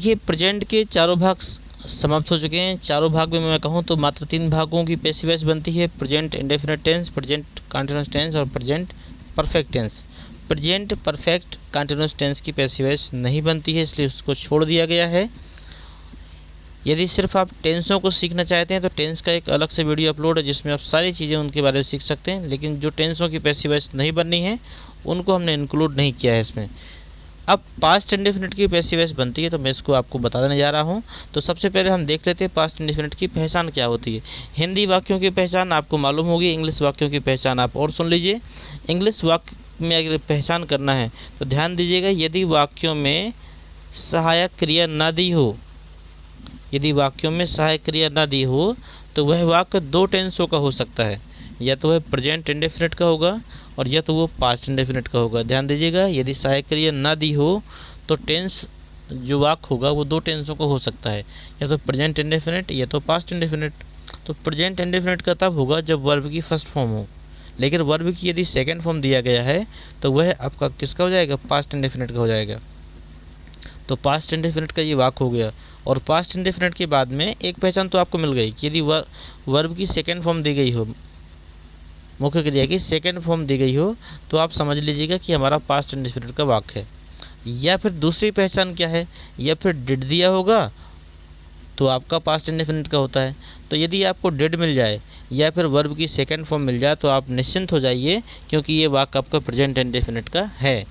देखिए प्रेजेंट के चारों भाग समाप्त हो चुके हैं। चारों भाग में मैं कहूँ तो मात्र 3 भागों की पैसिव वॉइस बनती है, present indefinite tense, present continuous tense और present perfect tense. Present perfect continuous tense की पैसिव वॉइस नहीं बनती है, इसलिए उसको छोड़ दिया गया है। यदि सिर्फ आप टेंसों को सीखना चाहते हैं तो टेंस का एक अलग से वीडियो अपलोड है जिसमें आप सारी चीज़ें उनके बारे में सीख सकते हैं, लेकिन जो टेंसों की पैसिव वॉइस नहीं बननी है उनको हमने इंक्लूड नहीं किया है इसमें। अब पास्ट इंडेफिनिट की पैसिव वॉइस बनती है तो मैं इसको आपको बता देने जा रहा हूँ। तो सबसे पहले हम देख लेते हैं पास्ट इंडेफिनिट की पहचान क्या होती है। हिंदी वाक्यों की पहचान आपको मालूम होगी, इंग्लिश वाक्यों की पहचान आप और सुन लीजिए। इंग्लिश वाक्य में अगर पहचान करना है तो ध्यान दीजिएगा, यदि वाक्यों में सहायक क्रिया ना दी हो, यदि वाक्यों में सहायक क्रिया ना दी हो तो वह वाक्य 2 टेंसों का हो सकता है, या तो वह प्रेजेंट इंडेफिनिट का होगा और या तो वो पास्ट इंडेफिनिट का होगा। ध्यान दीजिएगा, यदि सहायक क्रिया ना दी हो तो टेंस जो वाक्य होगा वो 2 टेंसों का हो सकता है, या तो प्रेजेंट इंडेफिनिट या तो पास्ट इंडेफिनिट। तो प्रेजेंट इंडेफिनिट का तब होगा जब वर्ब की फर्स्ट फॉर्म हो, लेकिन वर्ब की यदि सेकेंड फॉर्म दिया गया है तो वह आपका किसका हो जाएगा, पास्ट इंडेफिनिट का हो जाएगा। तो पास्ट इंडेफिनिट का ये वाक्य हो गया। और पास्ट इंडेफिनिट के बाद में एक पहचान तो आपको मिल गई कि यदि वर्ब की सेकेंड फॉर्म दी गई हो, मुख्य क्रिया की सेकेंड फॉर्म दी गई हो, तो आप समझ लीजिएगा कि हमारा पास्ट इंडेफिनिट का वाक्य है। या फिर दूसरी पहचान क्या है, या फिर डिड दिया होगा तो आपका पास्ट इंडेफिनिट का होता है। तो यदि आपको डिड मिल जाए या फिर वर्ब की सेकेंड फॉर्म मिल जाए तो आप निश्चिंत हो जाइए, क्योंकि ये वाक्य आपका प्रेजेंट इंडेफिनिट का है।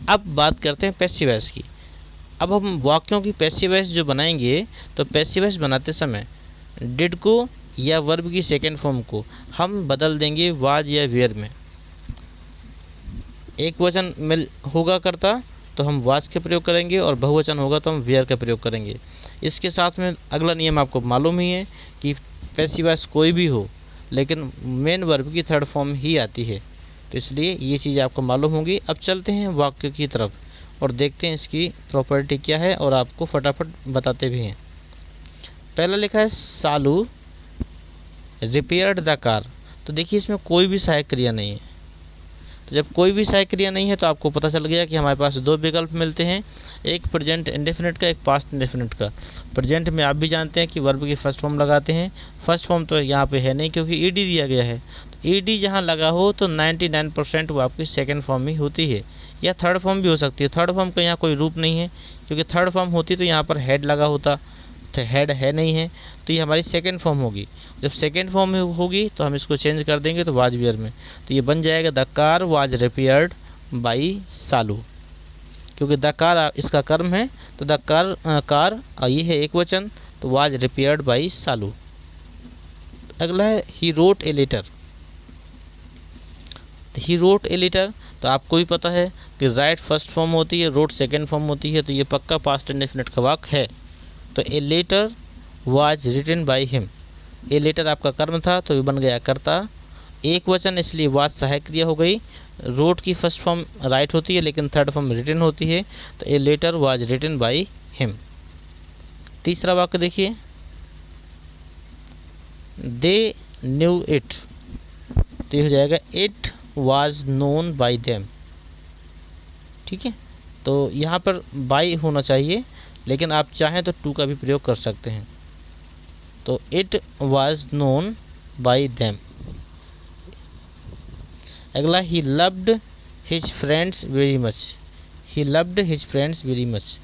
अब बात करते हैं पैसिव वॉइस की। अब हम वाक्यों की पैसिव वॉइस जो बनाएंगे तो पैसिव वॉइस बनाते समय डिड को या वर्ब की सेकेंड फॉर्म को हम बदल देंगे वाज या वेयर में। एक वचन मिल होगा करता तो हम वाज का प्रयोग करेंगे और बहुवचन होगा तो हम वेयर का प्रयोग करेंगे। इसके साथ में अगला नियम आपको मालूम ही है कि पैसिव वॉइस कोई भी हो लेकिन मेन वर्ब की थर्ड फॉर्म ही आती है, तो इसलिए ये चीज़ आपको मालूम होगी। अब चलते हैं वाक्य की तरफ और देखते हैं इसकी प्रॉपर्टी क्या है और आपको फटाफट बताते भी हैं। पहला लिखा है सालू रिपेयर्ड द कार। तो देखिए इसमें कोई भी सहायक क्रिया नहीं है, तो जब कोई भी सहायक क्रिया नहीं है तो आपको पता चल गया कि हमारे पास 2 विकल्प मिलते हैं, एक प्रेजेंट इंडेफिनिट का, एक पास्ट इंडेफिनिट का। प्रेजेंट में आप भी जानते हैं कि वर्ब की फर्स्ट फॉर्म लगाते हैं, फर्स्ट फॉर्म तो यहाँ पे है नहीं क्योंकि ईडी दिया गया है। तो ईडी जहाँ लगा हो तो 99% वो आपकी सेकेंड फॉर्म ही होती है, या थर्ड फॉर्म भी हो सकती है। थर्ड फॉर्म का यहाँ कोई रूप नहीं है, क्योंकि थर्ड फॉर्म होती तो यहाँ पर हेड लगा होता, तो हेड है नहीं है, तो ये हमारी सेकेंड फॉर्म होगी। जब सेकेंड फॉर्म में होगी तो हम इसको चेंज कर देंगे तो वाज वेयर में, तो ये बन जाएगा the car was repaired by Salu, क्योंकि द कार इसका कर्म है। तो द कार ये है एक वचन, तो वाज रिपेयर्ड बाई सालू। अगला है he wrote a letter. He wrote a letter, तो आपको भी पता है कि राइट फर्स्ट फॉर्म होती है, रोट सेकेंड फॉर्म होती है, तो ये पक्का पास्ट इंडेफिनिट का वाक्य है। तो a letter was written by him, a letter आपका कर्म था तो ये बन गया कर्ता, एक वचन इसलिए वाज सहायक क्रिया हो गई। रोट की फर्स्ट फॉर्म राइट होती है लेकिन थर्ड फॉर्म रिटन होती है, तो a letter was written by him. तीसरा वाक्य देखिए, दे न्यू इट, तो ये हो जाएगा it was known by them. ठीक है, तो यहाँ पर बाई होना चाहिए, लेकिन आप चाहें तो टू का भी प्रयोग कर सकते हैं। तो it was known by them. अगला he loved his friends very much, he loved his friends very much.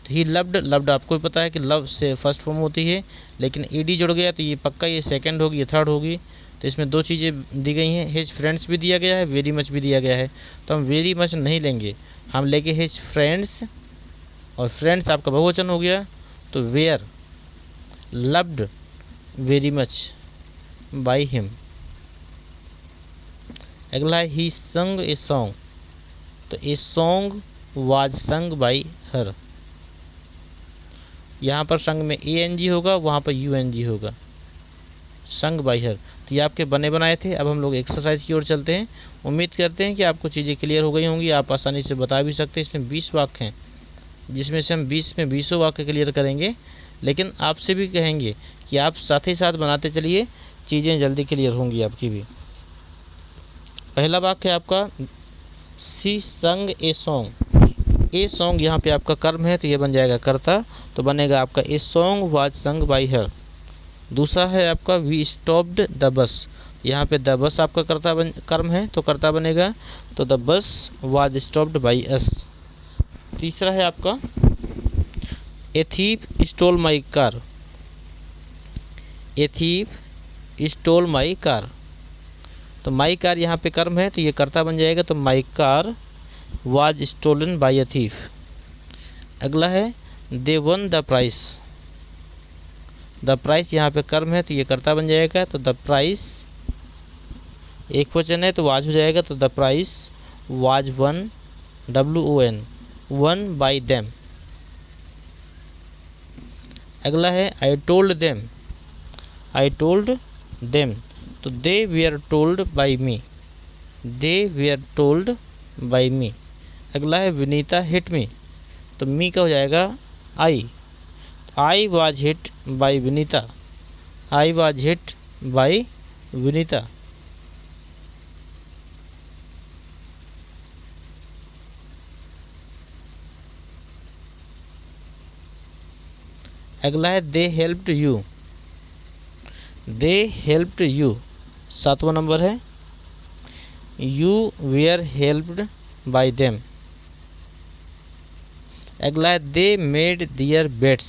तो ही लव्ड आपको भी पता है कि लव से फर्स्ट फॉर्म होती है, लेकिन ईडी जुड़ गया तो ये पक्का ये सेकंड होगी, ये थर्ड होगी। तो इसमें 2 चीज़ें दी गई हैं, हिज फ्रेंड्स भी दिया गया है, वेरी मच भी दिया गया है, तो हम वेरी मच नहीं लेंगे, हम लेंगे हिज फ्रेंड्स, और फ्रेंड्स आपका बहुवचन हो गया, तो were loved very much by him. अगला है ही संग ए सॉन्ग, तो a song was sung by her. यहाँ पर संग में ANG होगा, वहाँ पर UNG होगा, संग बाई हर। तो ये आपके बने बनाए थे। अब हम लोग एक्सरसाइज की ओर चलते हैं। उम्मीद करते हैं कि आपको चीज़ें क्लियर हो गई होंगी, आप आसानी से बता भी सकते हैं। इसमें 20 वाक्य हैं, जिसमें से हम 20 में 20 वाक्य क्लियर करेंगे, लेकिन आपसे भी कहेंगे कि आप साथ ही साथ बनाते चलिए, चीज़ें जल्दी क्लियर होंगी आपकी भी। पहला वाक्य है आपका सी संग ए सॉन्ग, ए सॉन्ग यहाँ पे आपका कर्म है तो ये बन जाएगा कर्ता, तो बनेगा आपका ए सॉन्ग वाज संग बाई हर। दूसरा है आपका वी स्टॉप्ड द बस, यहाँ पे द बस आपका कर्म है तो कर्ता बनेगा, तो the bus was stopped by us. तीसरा है आपका a thief stole my car, a thief stole my car, तो माई कार यहाँ पे कर्म है तो ये कर्ता बन जाएगा, तो my car was stolen by a thief. अगला है they won the prize, the prize यहाँ पे कर्म है तो ये कर्ता बन जाएगा, तो द प्राइस एक वचन है तो वाज हो जाएगा, तो the prize was won WON won by them. अगला है I told them, I told them, तो they were told by me, they were told by me. अगला है विनीता हिट मी, तो मी का हो जाएगा I, I was hit by Vinita, I was hit by Vinita. अगला है they helped you, they helped you, 7वां नंबर है you were helped by them. अगला है दे मेड दियर बेड्स,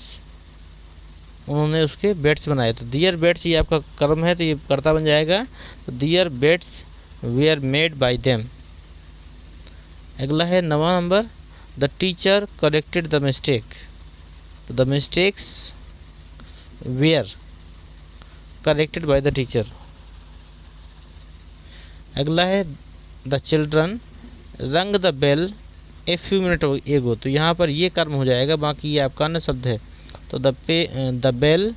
उन्होंने उसके बेड्स बनाए, तो दियर बेड्स ये आपका कर्म है तो ये कर्ता बन जाएगा, तो their beds were made by them. अगला है 9वां नंबर the teacher corrected the mistake, तो the mistakes were corrected by the teacher. अगला है the children rang the bell a few minutes ago, तो यहाँ पर ये कर्म हो जाएगा, बाकी ये आपका अन्य शब्द है, तो द बेल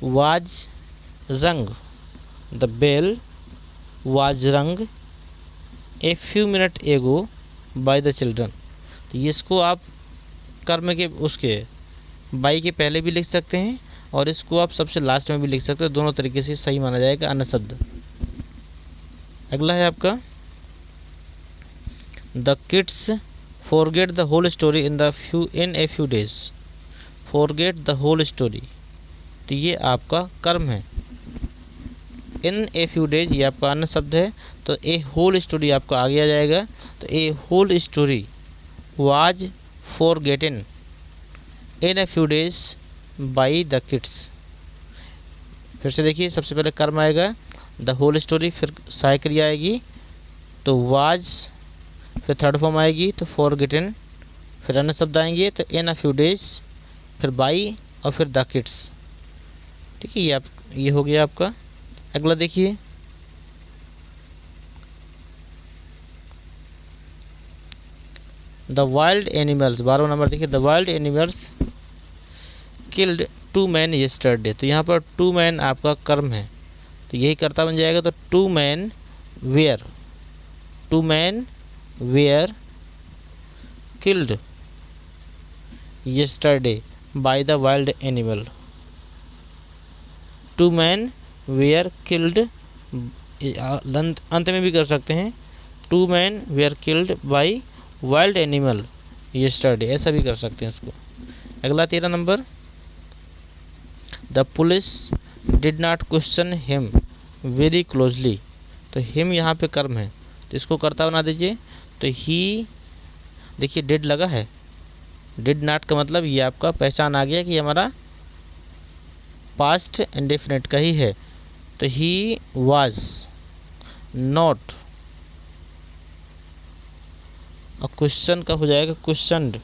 वाज रंग, द बेल वाज रंग ए फ्यू मिनट एगो बाय द चिल्ड्रन। तो इसको आप कर्म के उसके बाई के पहले भी लिख सकते हैं और इसको आप सबसे लास्ट में भी लिख सकते हैं, दोनों तरीके से सही माना जाएगा अन्य शब्द। अगला है आपका the kids forget the whole story in a few days, forget the whole story, तो ये आपका कर्म है। इन ए फ्यू डेज ये आपका अन्य शब्द है, तो ए होल स्टोरी आपका आगे आ जाएगा, तो a whole story was forgotten in a few days by the kids. फिर से देखिए, सबसे पहले कर्म आएगा द होल स्टोरी, फिर सहायक क्रिया आएगी तो वाज, फिर थर्ड फॉर्म आएगी तो फॉरगेटन, फिर अन्य शब्द आएंगे तो इन अ फ्यू डेज, फिर बाई और फिर द किड्स। ठीक है, ये हो गया आपका। अगला देखिए द वाइल्ड एनिमल्स, 12वां नंबर देखिए, the wild animals killed 2 man yesterday, तो यहाँ पर 2 मैन आपका कर्म है तो यही कर्ता बन जाएगा, तो 2 man were, 2 man were killed yesterday by the wild animal, 2 man were killed, अंत में भी कर सकते हैं 2 man were killed by wild animal yesterday, ऐसा भी कर सकते हैं इसको। अगला 13 number the police did not question him very closely, तो हिम यहाँ पे कर्म है तो इसको कर्ता बना दीजिए, तो ही देखिए डिड लगा है, डिड नॉट का मतलब ये आपका पहचान आ गया कि हमारा पास्ट इंडेफिनिट का ही है, तो ही वाज नॉट, और क्वेश्चन का हो जाएगा questioned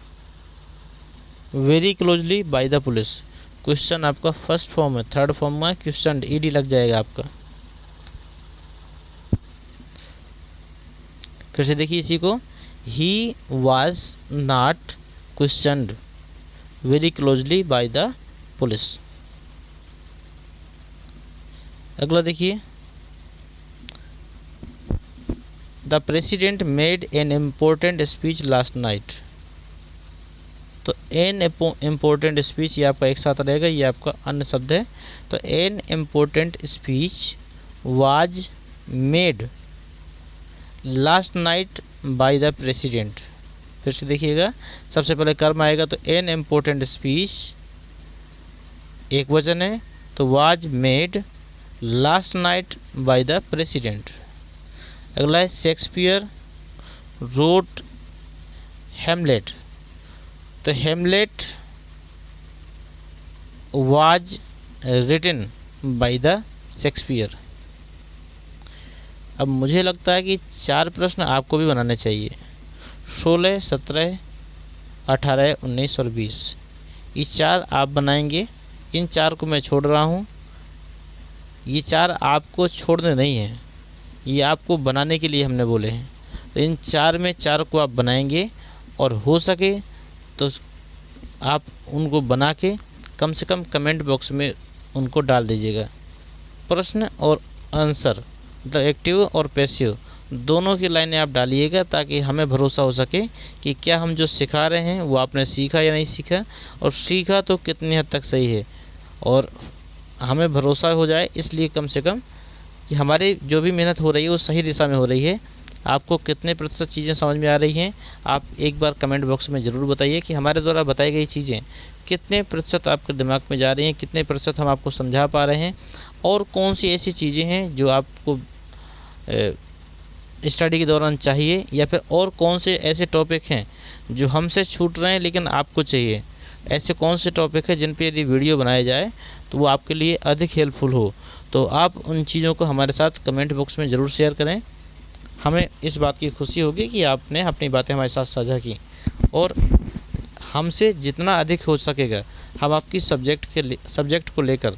very closely by the police, question आपका फर्स्ट फॉर्म है, थर्ड फॉर्म में क्वेश्चन ईडी लग जाएगा आपका। फिर से देखिए इसी को, he was not questioned very closely by the police. अगला देखिए the president made an important speech last night, तो एन इम्पोर्टेंट स्पीच ये आपका एक साथ रहेगा, ये आपका अन्य शब्द है, तो an important speech was made last night by the president, फिर से देखिएगा, सबसे पहले कर्म आएगा तो एन इम्पोर्टेंट स्पीच एक वचन है तो was made last night by the president. अगला है शेक्सपियर रोट हेमलेट, तो Hamlet was written by the Shakespeare. अब मुझे लगता है कि 4 प्रश्न आपको भी बनाने चाहिए, 16, 17, 18, 19 और 20। ये 4 आप बनाएंगे, इन 4 को मैं छोड़ रहा हूँ। ये 4 आपको छोड़ने नहीं हैं, ये आपको बनाने के लिए हमने बोले हैं। तो इन 4 में 4 को आप बनाएंगे और हो सके तो आप उनको बना के कम से कम कमेंट बॉक्स में उनको डाल दीजिएगा। प्रश्न और आंसर मतलब एक्टिव और पैसिव दोनों की लाइनें आप डालिएगा, ताकि हमें भरोसा हो सके कि क्या हम जो सिखा रहे हैं वो आपने सीखा या नहीं सीखा, और सीखा तो कितनी हद तक सही है, और हमें भरोसा हो जाए इसलिए कम से कम कि हमारी जो भी मेहनत हो रही है वो सही दिशा में हो रही है। आपको कितने प्रतिशत चीज़ें समझ में आ रही हैं, आप एक बार कमेंट बॉक्स में ज़रूर बताइए कि हमारे द्वारा बताई गई चीज़ें कितने प्रतिशत आपके दिमाग में जा रही हैं, कितने प्रतिशत हम आपको समझा पा रहे हैं, और कौन सी ऐसी चीज़ें हैं जो आपको स्टडी के दौरान चाहिए, या फिर और कौन से ऐसे टॉपिक हैं जो हमसे छूट रहे हैं लेकिन आपको चाहिए। ऐसे कौन से टॉपिक है जिन पे यदि वीडियो बनाया जाए तो वो आपके लिए अधिक हेल्पफुल हो। तो आप उन चीज़ों को हमारे साथ कमेंट बॉक्स में ज़रूर शेयर करें। हमें इस बात की खुशी होगी कि आपने अपनी बातें हमारे साथ साझा की, और हमसे जितना अधिक हो सकेगा हम आपकी सब्जेक्ट को लेकर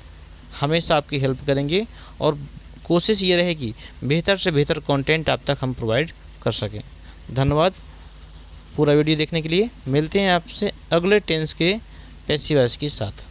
हमेशा आपकी हेल्प करेंगे, और कोशिश ये रहेगी बेहतर से बेहतर कंटेंट आप तक हम प्रोवाइड कर सकें। धन्यवाद पूरा वीडियो देखने के लिए। मिलते हैं आपसे अगले टेंस के पैसिव वॉइस के साथ।